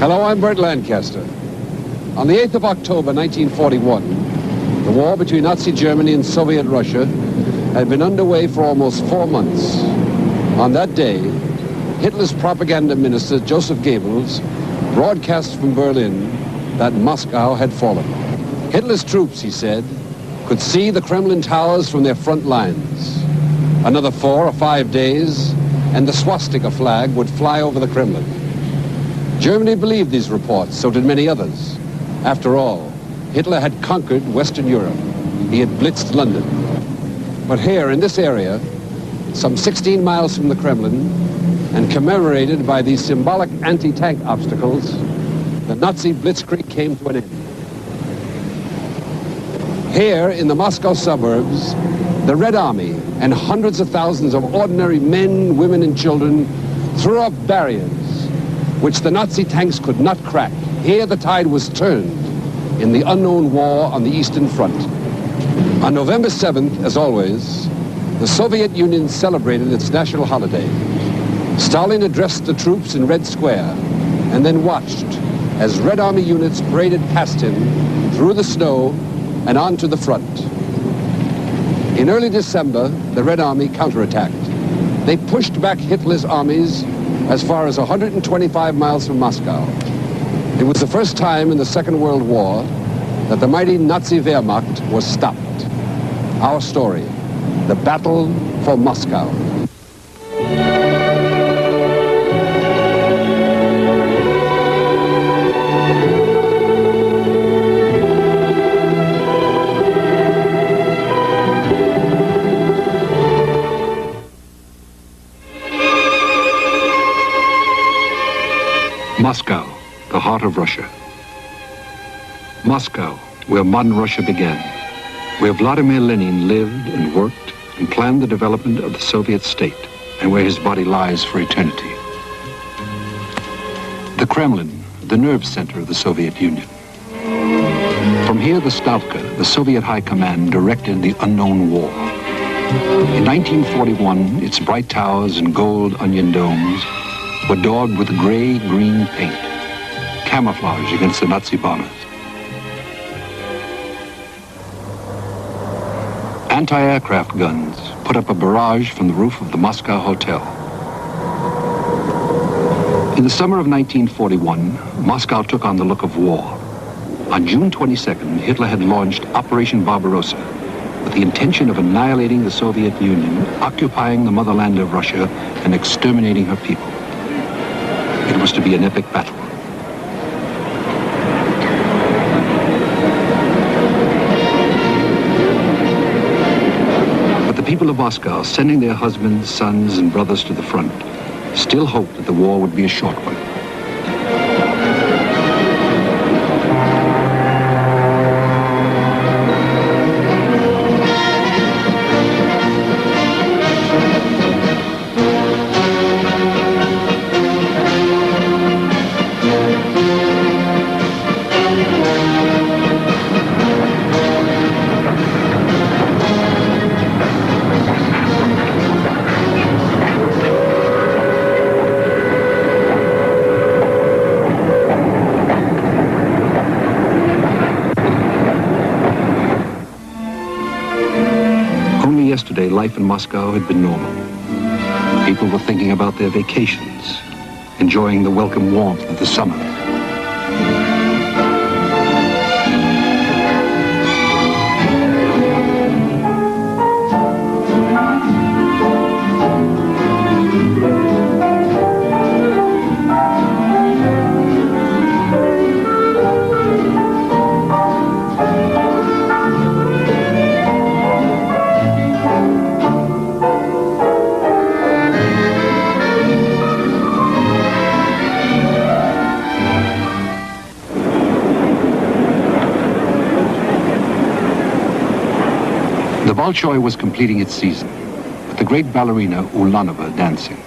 Hello, I'm Bert Lancaster. On the 8th of October, 1941, the war between Nazi Germany and Soviet Russia had been underway for almost 4 months. On that day, Hitler's propaganda minister, Joseph Goebbels, broadcast from Berlin that Moscow had fallen. Hitler's troops, he said, could see the Kremlin towers from their front lines. Another 4 or 5 days, and the swastika flag would fly over the Kremlin. Germany believed these reports, so did many others. After all, Hitler had conquered Western Europe. He had blitzed London. But here, in this area, some 16 miles from the Kremlin, and commemorated by these symbolic anti-tank obstacles, the Nazi blitzkrieg came to an end. Here, in the Moscow suburbs, the Red Army and hundreds of thousands of ordinary men, women, and children threw up barriers which the Nazi tanks could not crack. Here the tide was turned in the unknown war on the Eastern Front. On November 7th, as always, the Soviet Union celebrated its national holiday. Stalin addressed the troops in Red Square and then watched as Red Army units paraded past him through the snow and onto the front. In early December, the Red Army counterattacked. They pushed back Hitler's armies as far as 125 miles from Moscow. It was the first time in the Second World War that the mighty Nazi Wehrmacht was stopped. Our story, the battle for Moscow. Moscow, the heart of Russia. Moscow, where modern Russia began, where Vladimir Lenin lived and worked and planned the development of the Soviet state, and where his body lies for eternity. The Kremlin, the nerve center of the Soviet Union. From here, the Stavka, the Soviet High Command, directed the unknown war. In 1941, its bright towers and gold onion domes were daubed with gray-green paint, camouflage against the Nazi bombers. Anti-aircraft guns put up a barrage from the roof of the Moscow Hotel. In the summer of 1941, Moscow took on the look of war. On June 22nd, Hitler had launched Operation Barbarossa with the intention of annihilating the Soviet Union, occupying the motherland of Russia, and exterminating her people. It was to be an epic battle. But the people of Moscow, sending their husbands, sons, and brothers to the front, still hoped that the war would be a short one. Yesterday, life in Moscow had been normal. People were thinking about their vacations, enjoying the welcome warmth of the summer. The Bolshoi was completing its season, with the great ballerina Ulanova dancing.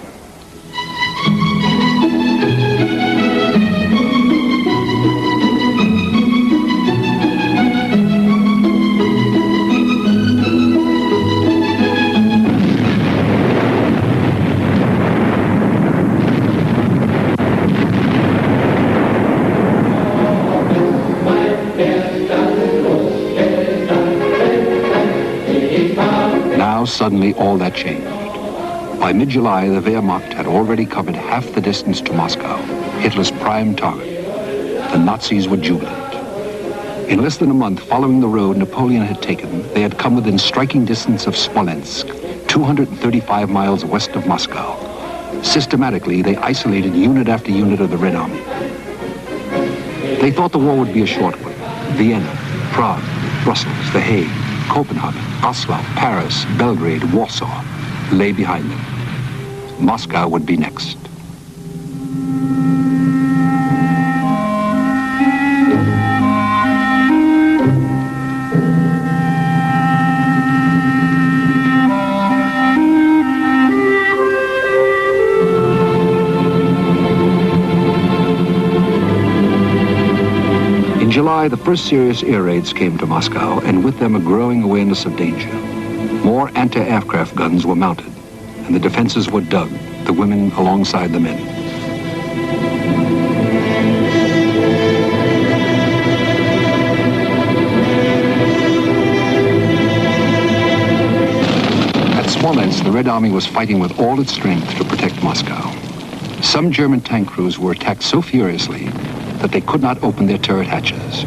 suddenly all that changed. By mid-July, the Wehrmacht had already covered half the distance to Moscow, Hitler's prime target. The Nazis were jubilant. In less than a month following the road Napoleon had taken, they had come within striking distance of Smolensk, 235 miles west of Moscow. Systematically, they isolated unit after unit of the Red Army. They thought the war would be a short one. Vienna, Prague, Brussels, The Hague, Copenhagen, Oslo, Paris, Belgrade, Warsaw lay behind them. Moscow would be next. In July, the first serious air raids came to Moscow, and with them a growing awareness of danger. More anti-aircraft guns were mounted, and the defenses were dug, the women alongside the men. At Smolensk, the Red Army was fighting with all its strength to protect Moscow. Some German tank crews were attacked so furiously that they could not open their turret hatches.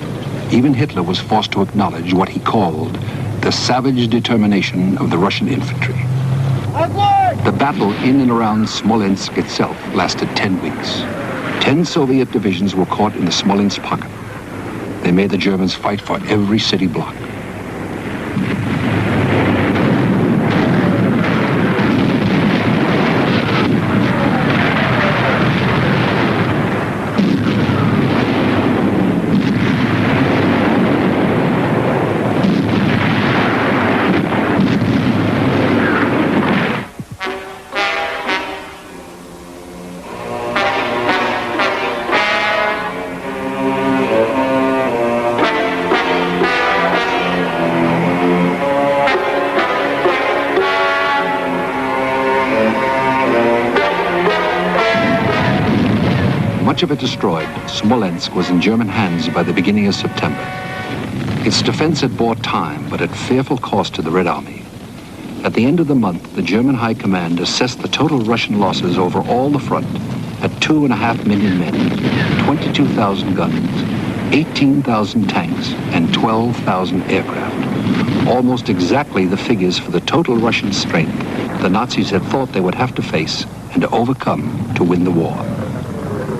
Even Hitler was forced to acknowledge what he called the savage determination of the Russian infantry. The battle in and around Smolensk itself lasted 10 weeks. 10 Soviet divisions were caught in the Smolensk pocket. They made the Germans fight for every city block. Much of it destroyed, Smolensk was in German hands by the beginning of September. Its defense had bought time, but at fearful cost to the Red Army. At the end of the month, the German High Command assessed the total Russian losses over all the front at 2.5 million men, 22,000 guns, 18,000 tanks, and 12,000 aircraft. Almost exactly the figures for the total Russian strength the Nazis had thought they would have to face and to overcome to win the war.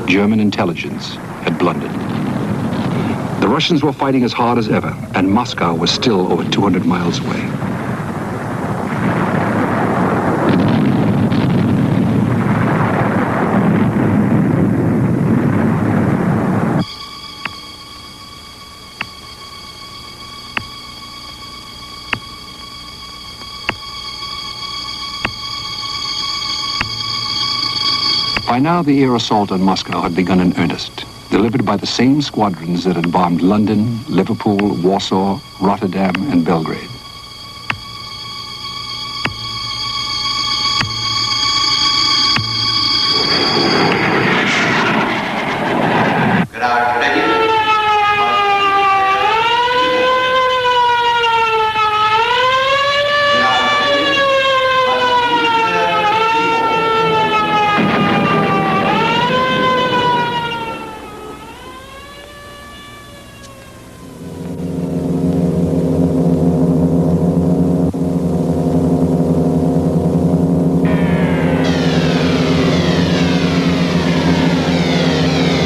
German intelligence had blundered. The Russians were fighting as hard as ever, and Moscow was still over 200 miles away. By now, the air assault on Moscow had begun in earnest, delivered by the same squadrons that had bombed London, Liverpool, Warsaw, Rotterdam, and Belgrade.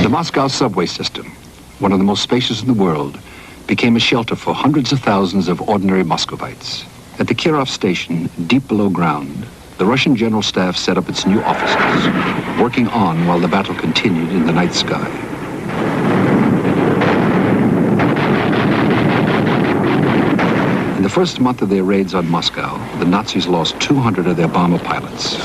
The Moscow subway system, one of the most spacious in the world, became a shelter for hundreds of thousands of ordinary Muscovites. At the Kirov station, deep below ground, the Russian General Staff set up its new offices, working on while the battle continued in the night sky. In the first month of their raids on Moscow, the Nazis lost 200 of their bomber pilots.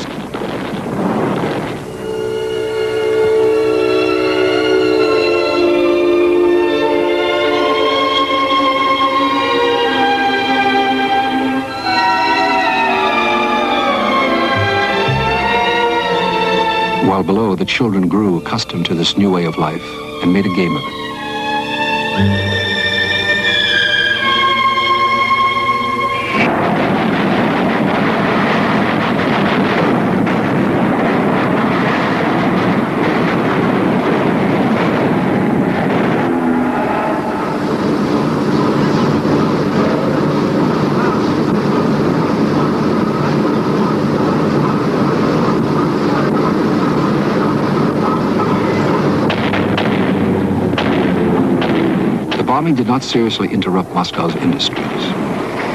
While below, the children grew accustomed to this new way of life and made a game of it. bombing did not seriously interrupt Moscow's industries.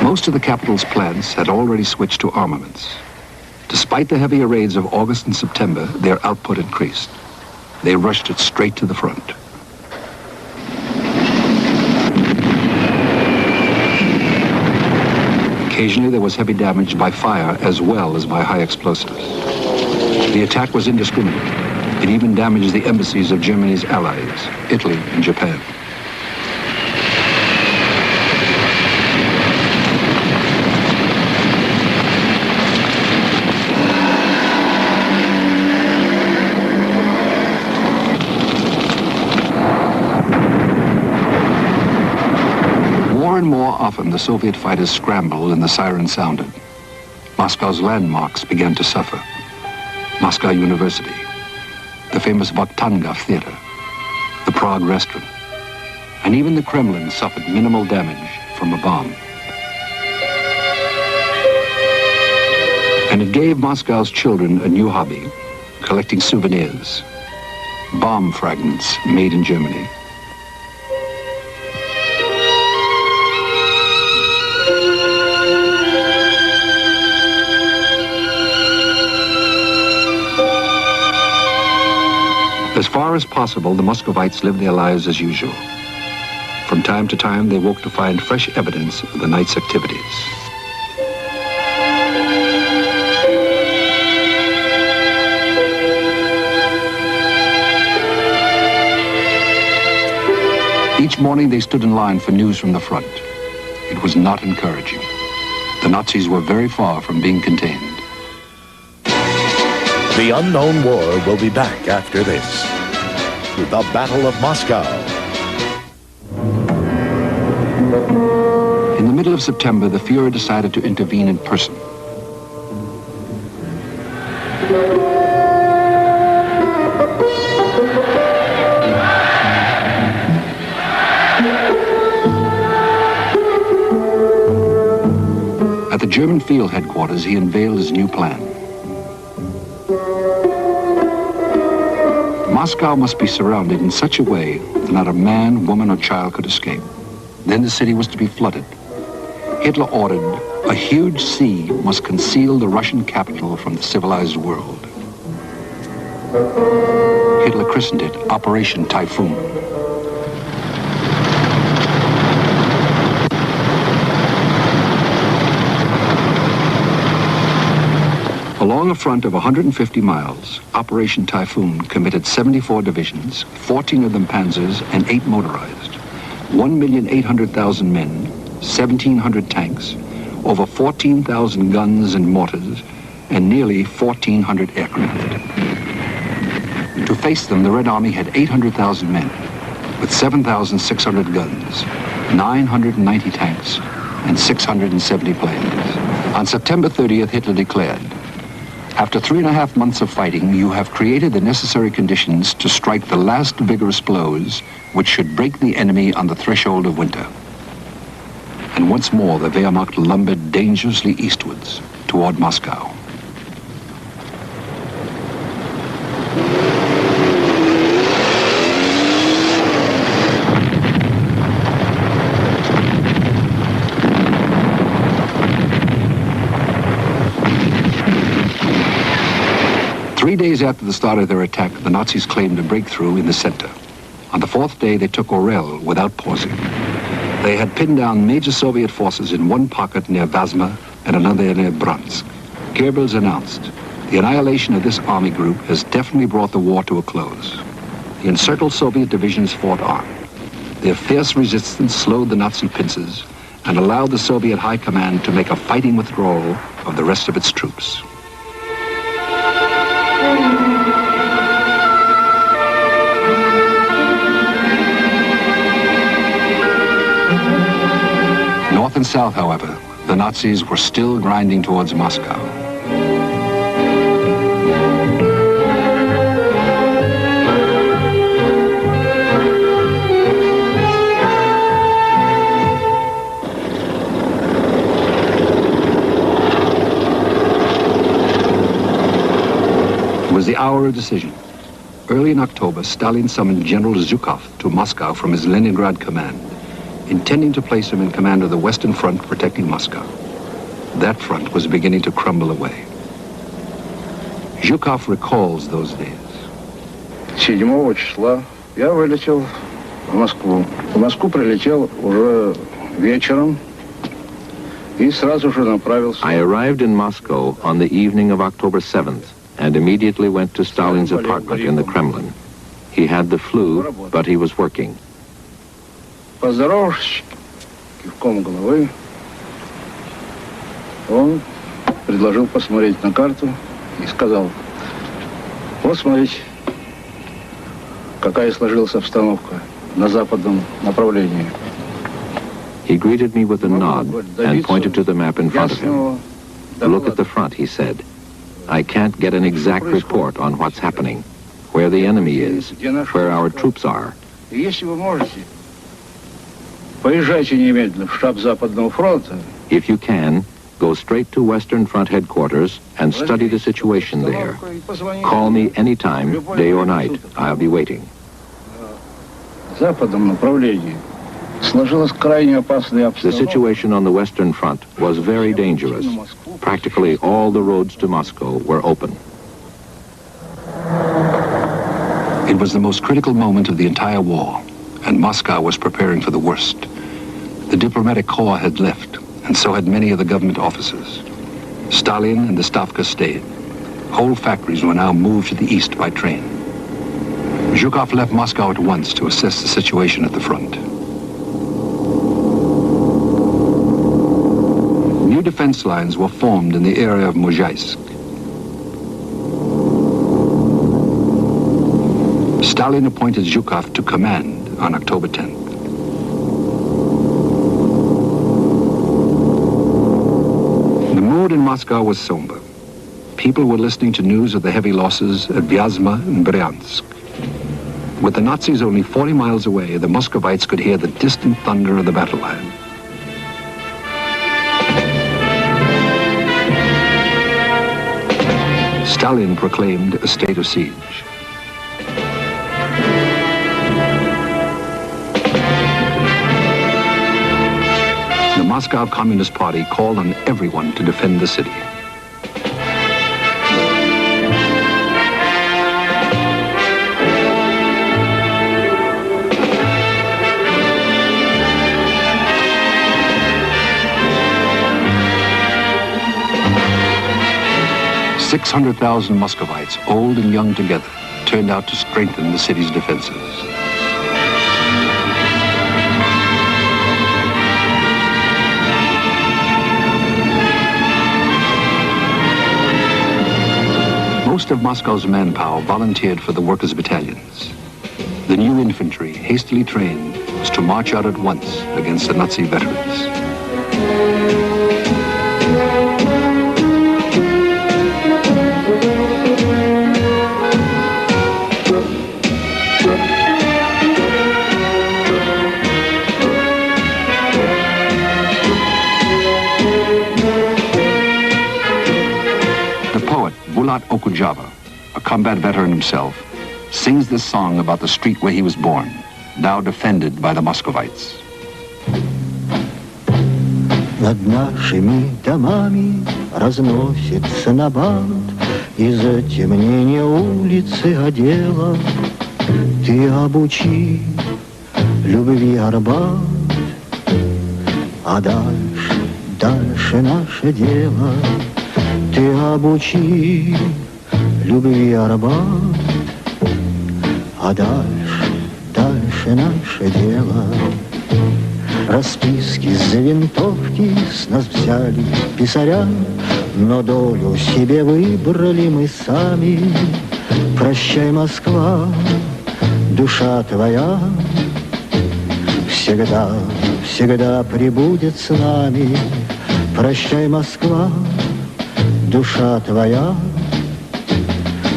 Most of the capital's plants had already switched to armaments. Despite the heavier raids of August and September, their output increased. They rushed it straight to the front. Occasionally there was heavy damage by fire as well as by high explosives. The attack was indiscriminate. It even damaged the embassies of Germany's allies, Italy and Japan. More and more often, the Soviet fighters scrambled and the siren sounded. Moscow's landmarks began to suffer. Moscow University, the famous Vakhtangov Theater, the Prague restaurant, and even the Kremlin suffered minimal damage from a bomb. And it gave Moscow's children a new hobby, collecting souvenirs, bomb fragments made in Germany. As far as possible, the Muscovites lived their lives as usual. From time to time, they woke to find fresh evidence of the night's activities. Each morning, they stood in line for news from the front. It was not encouraging. The Nazis were very far from being contained. The Unknown War will be back after this. With the Battle of Moscow. In the middle of September, the Fuhrer decided to intervene in person. At the German field headquarters, he unveiled his new plan. Moscow must be surrounded in such a way that not a man, woman, or child could escape. Then the city was to be flooded. Hitler ordered a huge sea must conceal the Russian capital from the civilized world. Hitler christened it Operation Typhoon. Along a front of 150 miles, Operation Typhoon committed 74 divisions, 14 of them panzers and 8 motorized, 1,800,000 men, 1,700 tanks, over 14,000 guns and mortars, and nearly 1,400 aircraft. To face them, the Red Army had 800,000 men, with 7,600 guns, 990 tanks, and 670 planes. On September 30th, Hitler declared, "After 3.5 months of fighting, you have created the necessary conditions to strike the last vigorous blows which should break the enemy on the threshold of winter." And once more, the Wehrmacht lumbered dangerously eastwards toward Moscow. Three days after the start of their attack, the Nazis claimed a breakthrough in the center. On the 4th day, they took Orel without pausing. They had pinned down major Soviet forces in one pocket near Vyazma and another near Bryansk. Goebbels announced, "The annihilation of this army group has definitely brought the war to a close." The encircled Soviet divisions fought on. Their fierce resistance slowed the Nazi pincers and allowed the Soviet High Command to make a fighting withdrawal of the rest of its troops. North and south, however, the Nazis were still grinding towards Moscow. It was the hour of decision. Early in October, Stalin summoned General Zhukov to Moscow from his Leningrad command. intending to place him in command of the Western Front protecting Moscow. That front was beginning to crumble away. Zhukov recalls those days. 7 числа я вылетел в Москву. В Москву прилетел уже вечером и сразу же направился. I arrived in Moscow on the evening of October 7th and immediately went to Stalin's apartment in the Kremlin. He had the flu, but he was working. Поздоровавшись, кивком головы, он предложил посмотреть на карту и сказал: вот смотрите, какая сложилась обстановка на западном направлении. He greeted me with a nod and pointed to the map in front of him. Look at the front, he said. I can't get an exact report on what's happening, where the enemy is, where our troops are. Если вы можете, поезжайте немедленно в штаб Западного фронта. If you can, go straight to Western Front headquarters and study the situation there. Call me anytime, day or night. I'll be waiting. В западном направлении сложилась крайне опасная The обстановка. situation on the Western Front was very dangerous. Practically all the roads to Moscow were open. It was the most critical moment of the entire war, and Moscow was preparing for the worst. The diplomatic corps had left, and so had many of the government officers. Stalin and the Stavka stayed. Whole factories were now moved to the east by train. Zhukov left Moscow at once to assess the situation at the front. New defense lines were formed in the area of Mozhaisk. Stalin appointed Zhukov to command on October 10th. The mood in Moscow was somber. People were listening to news of the heavy losses at Vyazma and Bryansk. With the Nazis only 40 miles away, the Muscovites could hear the distant thunder of the battle line. Stalin proclaimed a state of siege. The Moscow Communist Party called on everyone to defend the city. $600,000 Muscovites, old and young together, turned out to strengthen the city's defenses. Most of Moscow's manpower volunteered for the workers' battalions. The new infantry, hastily trained, was to march out at once against the Nazi veterans. Okujava, a combat veteran himself, sings this song about the street where he was born, now defended by the Muscovites. Над нашими домами разносится набат, из темнения улицы одела. Ты обучи любви Арбат, а дальше наше дело. Ты обучи любви Арбат, а дальше наше дело. Расписки за винтовки с нас взяли писаря, но долю себе выбрали мы сами. Прощай, Москва, душа твоя всегда, всегда пребудет с нами. Прощай, Москва, душа твоя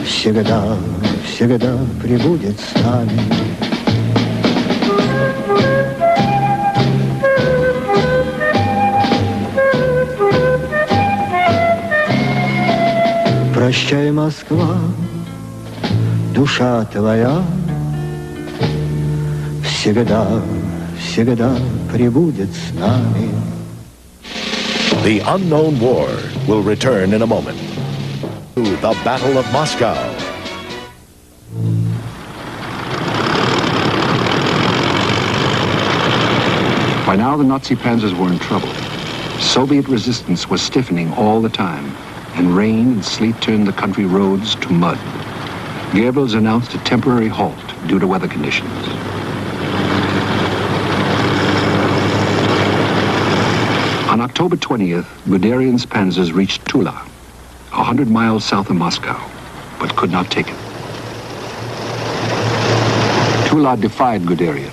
всегда, всегда пребудет с нами. Прощай, Москва, душа твоя всегда, всегда пребудет с нами. The unknown war will return in a moment to the Battle of Moscow. By now, the Nazi panzers were in trouble. Soviet resistance was stiffening all the time, and rain and sleet turned the country roads to mud. Goebbels announced a temporary halt due to weather conditions. On October 20th, Guderian's panzers reached Tula, 100 miles south of Moscow, but could not take it. Tula defied Guderian.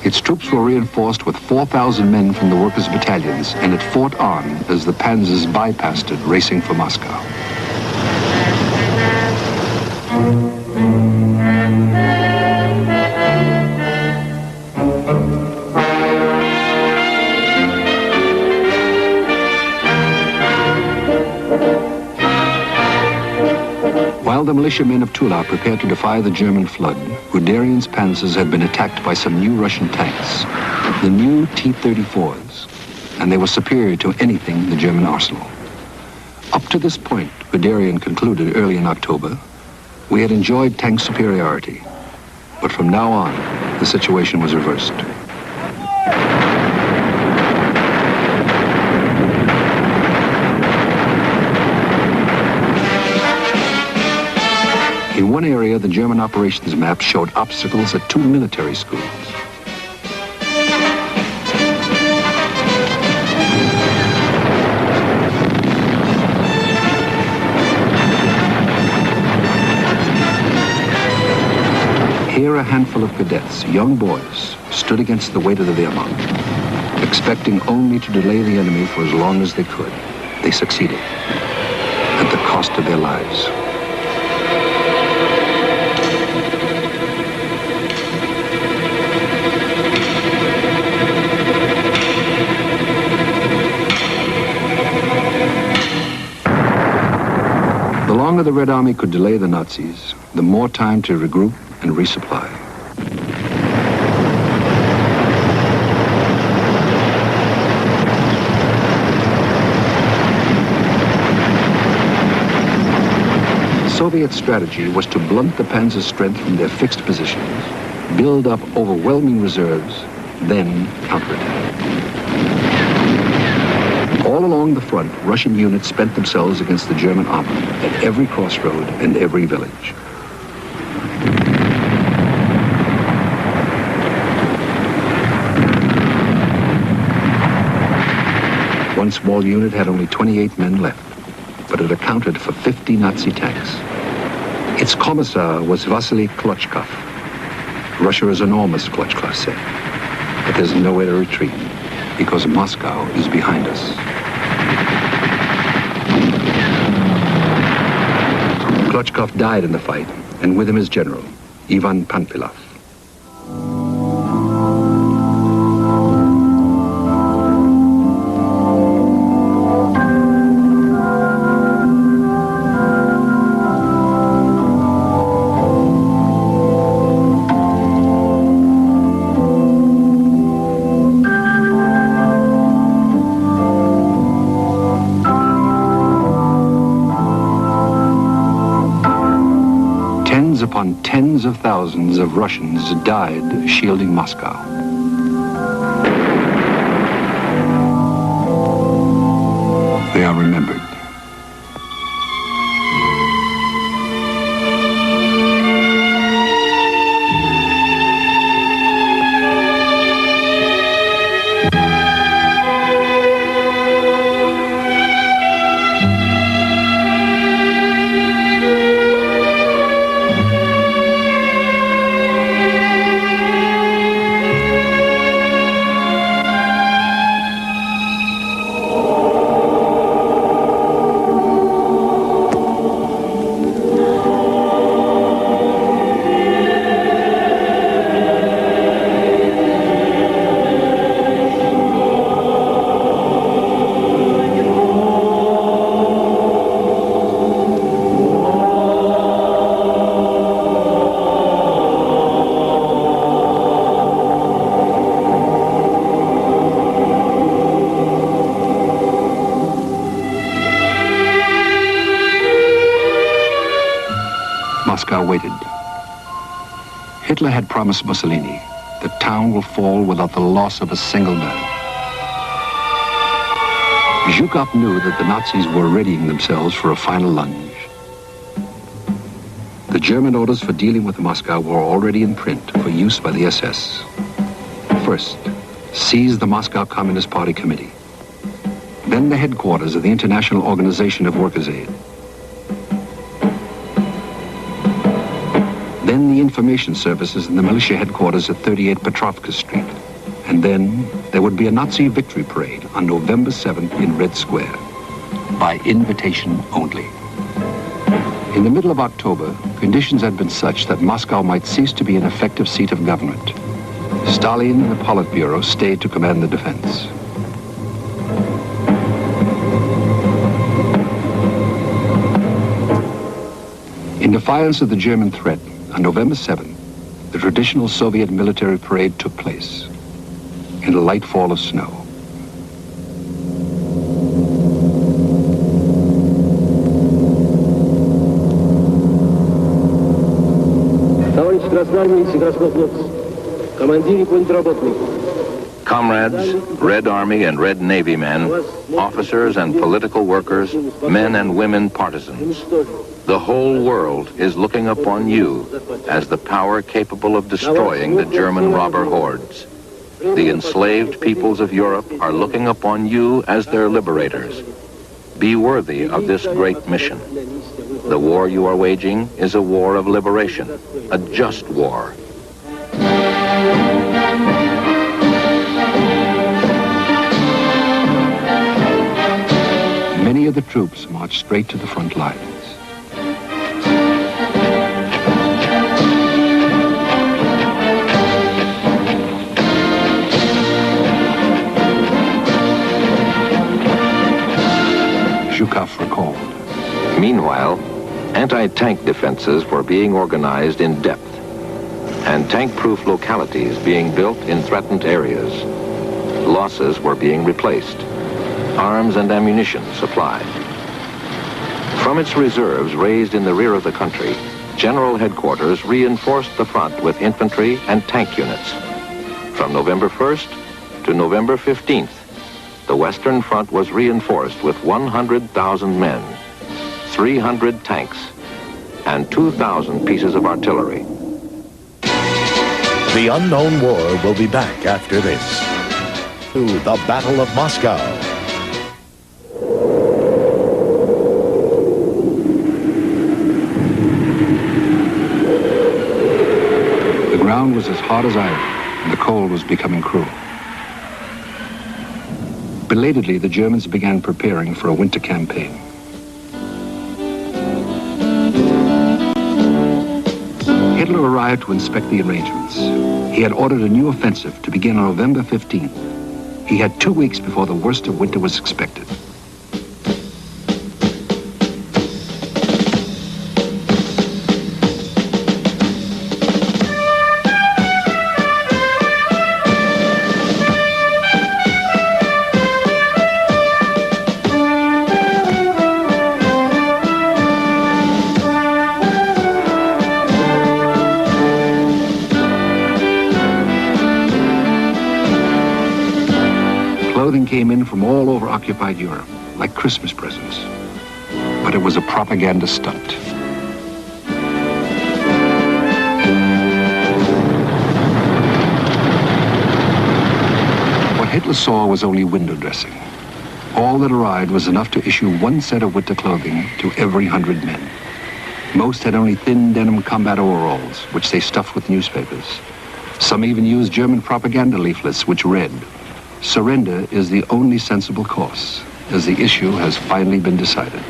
Its troops were reinforced with 4,000 men from the workers' battalions, and it fought on as the panzers bypassed it, racing for Moscow. While the militiamen of Tula prepared to defy the German flood, Guderian's panzers had been attacked by some new Russian tanks, the new T-34s, and they were superior to anything in the German arsenal. Up to this point, Guderian concluded early in October, we had enjoyed tank superiority, but from now on, the situation was reversed. In one area, the German operations map showed obstacles at 2 military schools. Here, a handful of cadets, young boys, stood against the weight of the Wehrmacht, expecting only to delay the enemy for as long as they could. They succeeded, at the cost of their lives. The longer the Red Army could delay the Nazis, the more time to regroup and resupply. Soviet strategy was to blunt the panzer's strength from their fixed positions, build up overwhelming reserves, then counterattack. All along the front, Russian units spent themselves against the German army at every crossroad and every village. One small unit had only 28 men left, but it accounted for 50 Nazi tanks. Its commissar was Vasily Klochkov. Russia is enormous, Klochkov said, but there's nowhere to retreat because Moscow is behind us. Klochkov died in the fight, and with him his general, Ivan Panfilov. Upon tens of thousands of Russians died shielding Moscow. They are remembered. Hitler had promised Mussolini, the town will fall without the loss of a single man. Zhukov knew that the Nazis were readying themselves for a final lunge. The German orders for dealing with Moscow were already in print for use by the SS. First, seize the Moscow Communist Party Committee. Then the headquarters of the International Organization of Workers' Aid. Then the information services and the militia headquarters at 38 Petrovka Street. And then there would be a Nazi victory parade on November 7th in Red Square, by invitation only. In the middle of October, conditions had been such that Moscow might cease to be an effective seat of government. Stalin and the Politburo stayed to command the defense. In defiance of the German threat, on November 7th, the traditional Soviet military parade took place in a light fall of snow. Comrades, Red Army and Red Navy men, officers and political workers, men and women partisans. The whole world is looking upon you as the power capable of destroying the German robber hordes. The enslaved peoples of Europe are looking upon you as their liberators. Be worthy of this great mission. The war you are waging is a war of liberation, a just war. Many of the troops marched straight to the front lines. Zhukov recalled. Meanwhile, anti-tank defenses were being organized in depth, and tank-proof localities being built in threatened areas. Losses were being replaced, arms and ammunition supplied. From its reserves raised in the rear of the country, General Headquarters reinforced the front with infantry and tank units. From November 1st to November 15th, the Western Front was reinforced with 100,000 men, 300 tanks, and 2,000 pieces of artillery. The Unknown War will be back after this. To the Battle of Moscow. The ground was as hard as iron, and the cold was becoming cruel. Belatedly, the Germans began preparing for a winter campaign. Hitler arrived to inspect the arrangements. He had ordered a new offensive to begin on November 15th. He had 2 weeks before the worst of winter was expected. Clothing came in from all over occupied Europe, like Christmas presents. But it was a propaganda stunt. What Hitler saw was only window dressing. All that arrived was enough to issue one set of winter clothing to every 100 men. Most had only thin denim combat overalls, which they stuffed with newspapers. Some even used German propaganda leaflets, which read, "Surrender is the only sensible course, as the issue has finally been decided."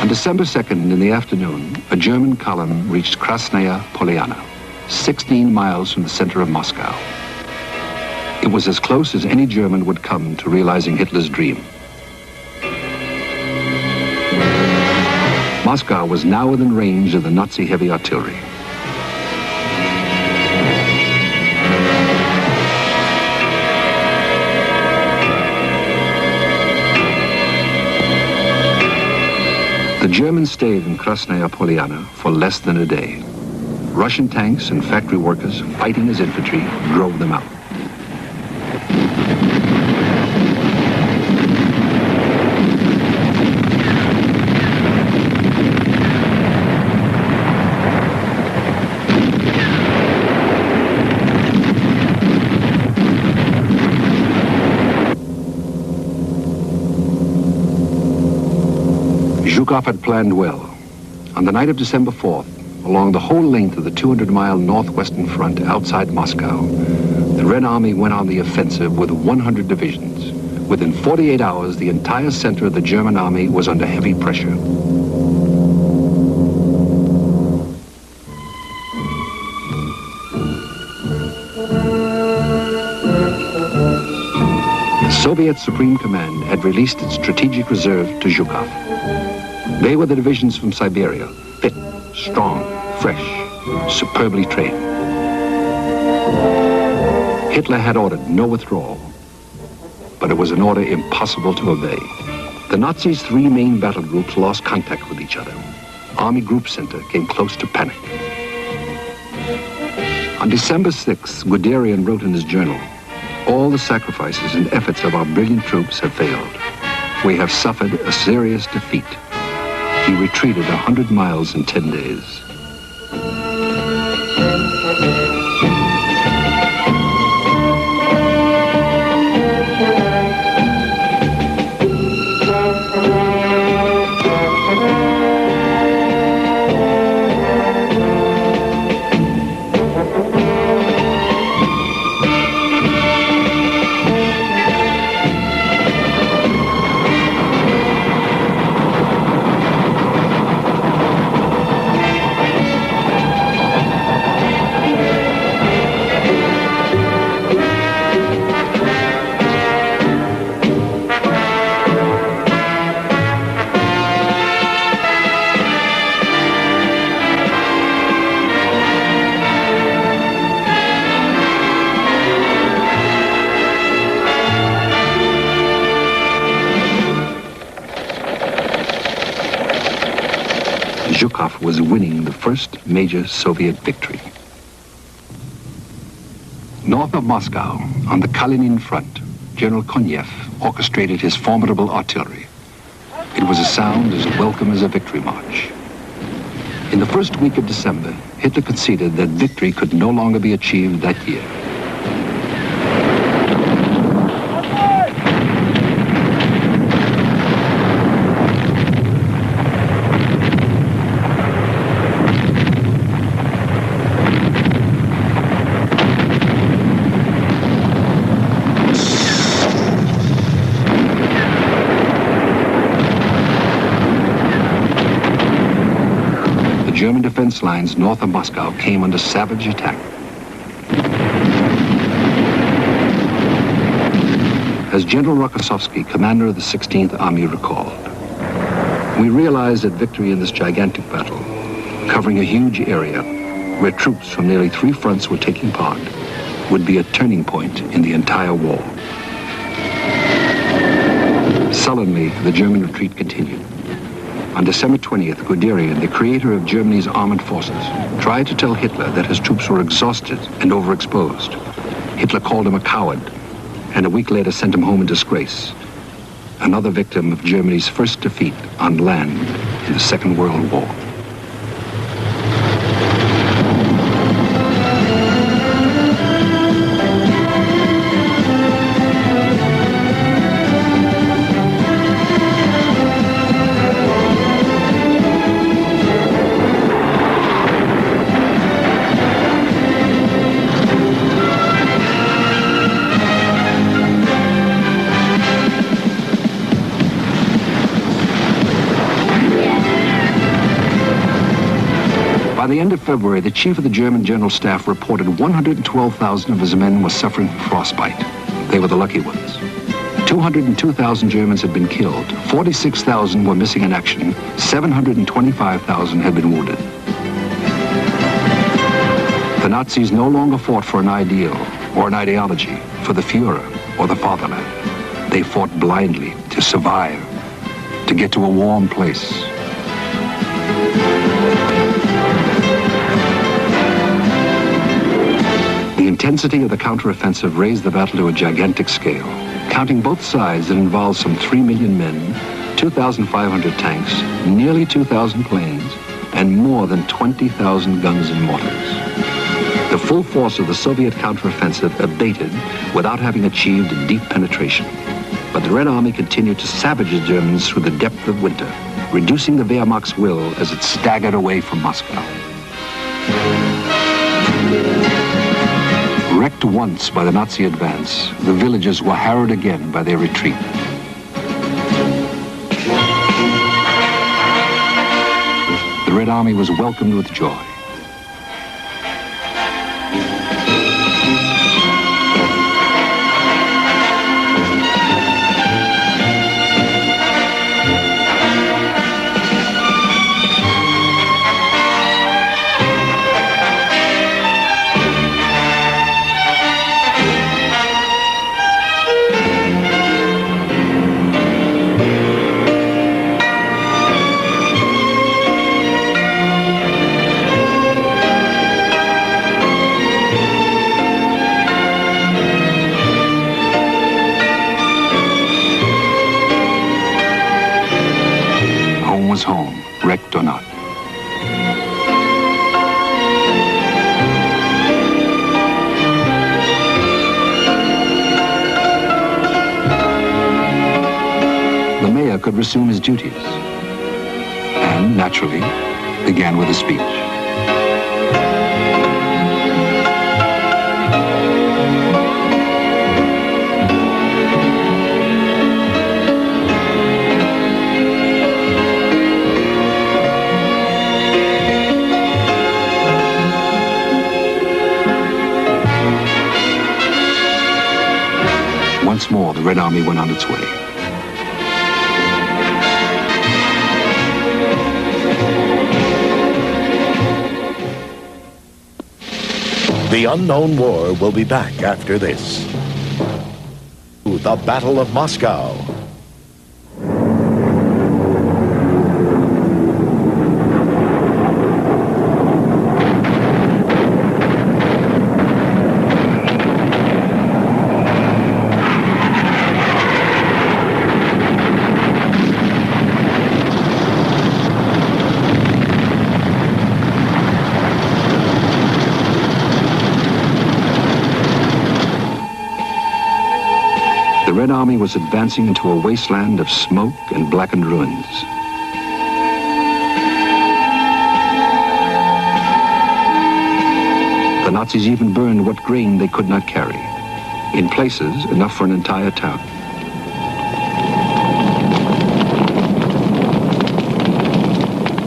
On December 2nd in the afternoon, a German column reached Krasnaya Polyana, 16 miles from the center of Moscow. It was as close as any German would come to realizing Hitler's dream. Moscow was now within range of the Nazi heavy artillery. The Germans stayed in Krasnaya Poliana for less than a day. Russian tanks and factory workers, fighting as infantry, drove them out. Zhukov had planned well. On the night of December 4th, along the whole length of the 200-mile northwestern front outside Moscow, the Red Army went on the offensive with 100 divisions. Within 48 hours, the entire center of the German army was under heavy pressure. The Soviet Supreme Command had released its strategic reserve to Zhukov. They were the divisions from Siberia, fit, strong, fresh, superbly trained. Hitler had ordered no withdrawal, but it was an order impossible to obey. The Nazis' three main battle groups lost contact with each other. Army Group Center came close to panic. On December 6th, Guderian wrote in his journal, "All the sacrifices and efforts of our brilliant troops have failed. We have suffered a serious defeat." He retreated 100 miles in 10 days. Zhukov was winning the first major Soviet victory. North of Moscow, on the Kalinin front, General Konyev orchestrated his formidable artillery. It was a sound as welcome as a victory march. In the first week of December, Hitler conceded that victory could no longer be achieved that year. German defense lines north of Moscow came under savage attack. As General Rokossovsky, commander of the 16th Army, recalled, "We realized that victory in this gigantic battle, covering a huge area where troops from nearly 3 fronts were taking part, would be a turning point in the entire war." Sullenly, the German retreat continued. On December 20th, Guderian, the creator of Germany's armed forces, tried to tell Hitler that his troops were exhausted and overexposed. Hitler called him a coward, and a week later sent him home in disgrace. Another victim of Germany's first defeat on land in the Second World War. By the end of February, the chief of the German General Staff reported 112,000 of his men were suffering from frostbite. They were the lucky ones. 202,000 Germans had been killed, 46,000 were missing in action, 725,000 had been wounded. The Nazis no longer fought for an ideal or an ideology, for the Führer or the fatherland. They fought blindly to survive, to get to a warm place, The intensity of the counteroffensive raised the battle to a gigantic scale. Counting both sides, it involved some 3 million men, 2,500 tanks, nearly 2,000 planes, and more than 20,000 guns and mortars. The full force of the Soviet counteroffensive abated without having achieved a deep penetration. But the Red Army continued to savage the Germans through the depth of winter, reducing the Wehrmacht's will as it staggered away from Moscow. Wrecked once by the Nazi advance, the villages were harrowed again by their retreat. The Red Army was welcomed with joy. Was home, wrecked or not. The mayor could resume his duties, and naturally began with a speech. Once more, the Red Army went on its way. The Unknown War will be back after this. The Battle of Moscow. The Red Army was advancing into a wasteland of smoke and blackened ruins. The Nazis even burned what grain they could not carry. In places, enough for an entire town.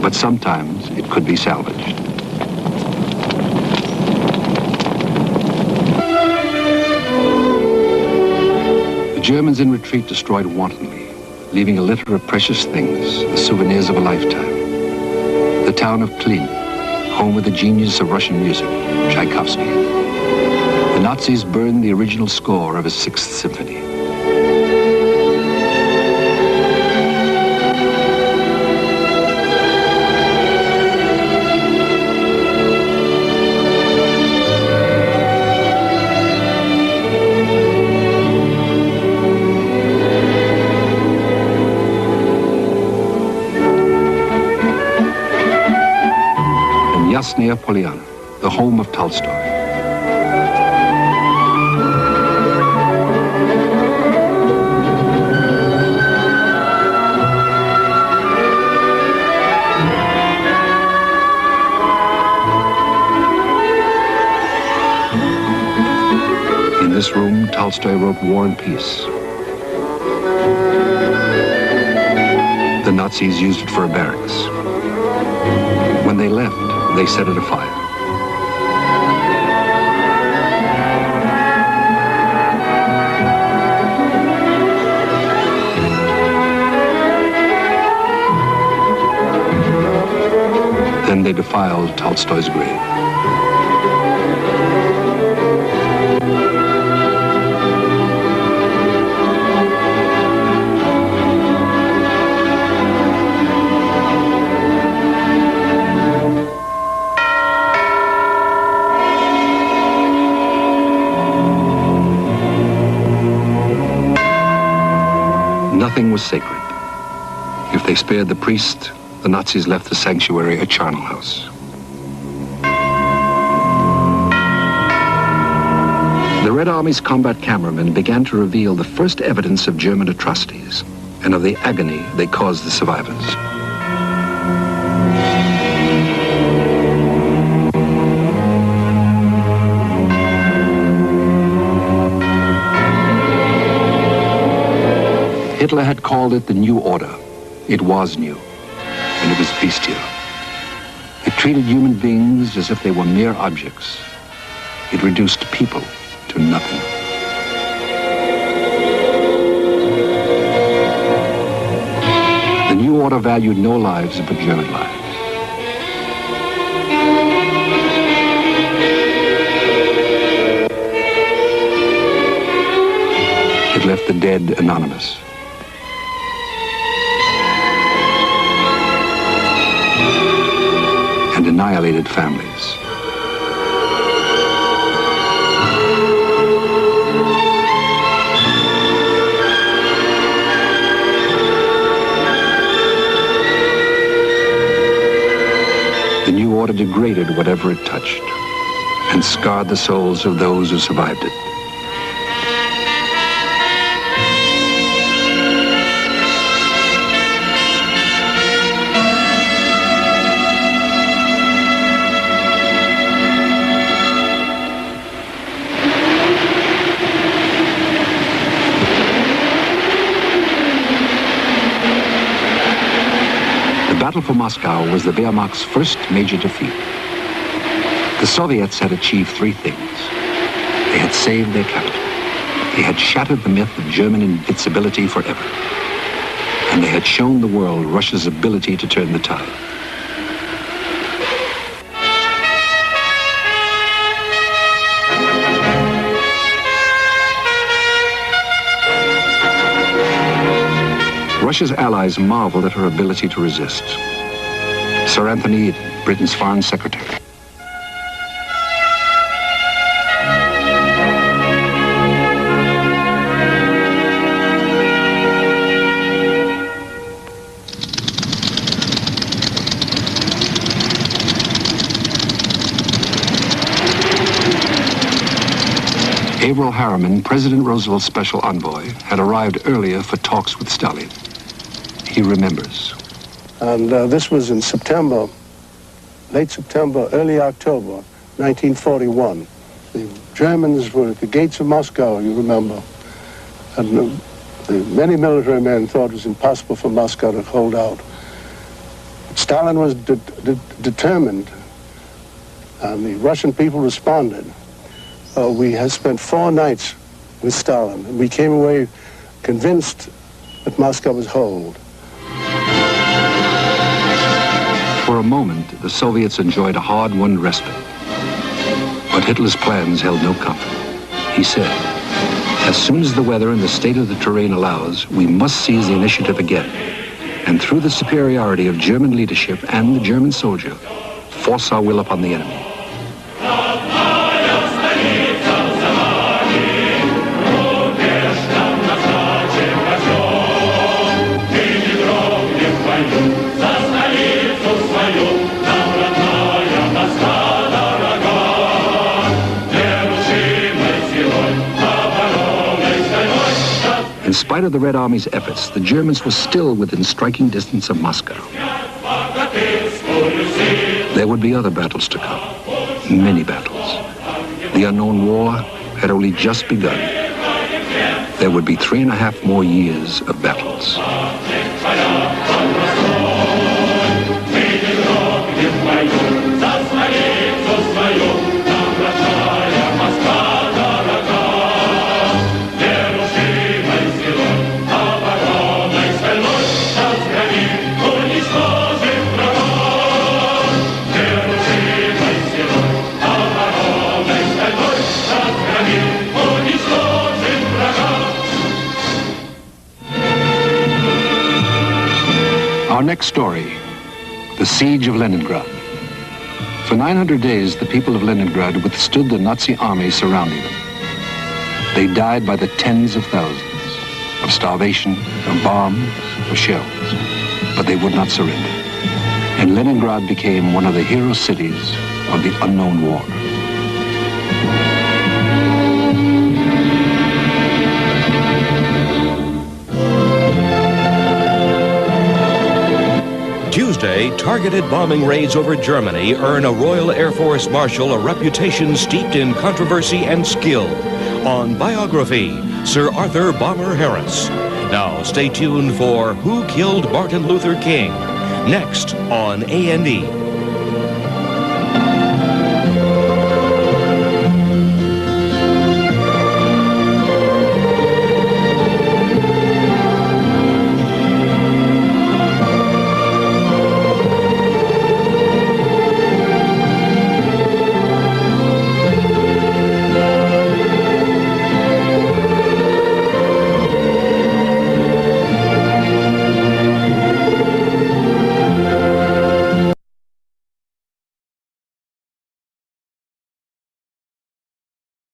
But sometimes it could be salvaged. The Germans in retreat destroyed wantonly, leaving a litter of precious things, the souvenirs of a lifetime. The town of Klin, home of the genius of Russian music, Tchaikovsky. The Nazis burned the original score of his Sixth Symphony. Yasnaya Polyana, the home of Tolstoy. In this room, Tolstoy wrote War and Peace. The Nazis used it for a barracks. When they left, they set it afire. Then they defiled Tolstoy's grave. Nothing was sacred. If they spared the priest, the Nazis left the sanctuary a charnel house. The Red Army's combat cameramen began to reveal the first evidence of German atrocities and of the agony they caused the survivors. Hitler had called it the New Order. It was new, and it was bestial. It treated human beings as if they were mere objects. It reduced people to nothing. The New Order valued no lives but German lives. It left the dead anonymous. And annihilated families. The New Order degraded whatever it touched and scarred the souls of those who survived it. The battle for Moscow was the Wehrmacht's first major defeat. The Soviets had achieved three things. They had saved their capital. They had shattered the myth of German invincibility forever. And they had shown the world Russia's ability to turn the tide. Russia's allies marveled at her ability to resist. Sir Anthony Eden, Britain's Foreign Secretary. Averell Harriman, President Roosevelt's special envoy, had arrived earlier for talks with Stalin. He remembers. And this was in September, late September, early October, 1941. The Germans were at the gates of Moscow, you remember. And many military men thought it was impossible for Moscow to hold out. Stalin was determined, and the Russian people responded. We had spent 4 nights with Stalin, and we came away convinced that Moscow was whole. For a moment, the Soviets enjoyed a hard-won respite. But Hitler's plans held no comfort. He said, as soon as the weather and the state of the terrain allows, we must seize the initiative again. And through the superiority of German leadership and the German soldier, force our will upon the enemy. In spite of the Red Army's efforts, the Germans were still within striking distance of Moscow. There would be other battles to come, many battles. The unknown war had only just begun. There would be 3.5 more years of battles. Our next story, the siege of Leningrad. For 900 days, the people of Leningrad withstood the Nazi army surrounding them. They died by the tens of thousands. of starvation, of bombs, of shells. But they would not surrender. And Leningrad became one of the hero cities of the unknown war. Tuesday, targeted bombing raids over Germany earn a Royal Air Force Marshal a reputation steeped in controversy and skill. On Biography, Sir Arthur Bomber Harris. Now stay tuned for Who Killed Martin Luther King? Next on A&E.